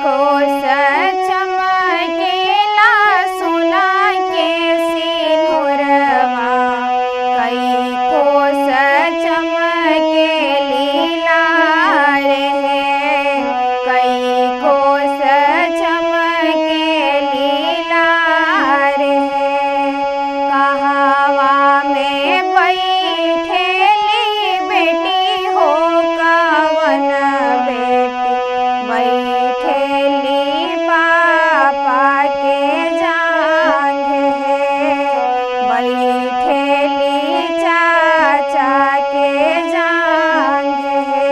कोस चमकेला सोना के सिंदूरवा, कई कोस चमकेली लार है, कई कोस चमकेली लार है। कहवा में बैठेली बेटी हो, कवन बेटी बैठेली पापा के जांग है, बैठेली चाचा के जांग है,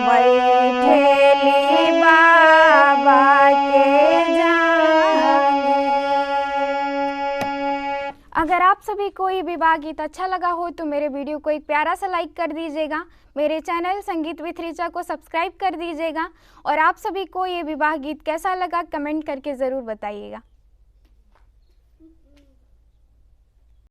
बैठेली बाबा के जांग है। अगर आप सभी को ये विवाह गीत अच्छा लगा हो तो मेरे वीडियो को एक प्यारा सा लाइक कर दीजिएगा, मेरे चैनल संगीत विथ ऋचा को सब्सक्राइब कर दीजिएगा और आप सभी को ये विवाह गीत कैसा लगा कमेंट करके ज़रूर बताइएगा।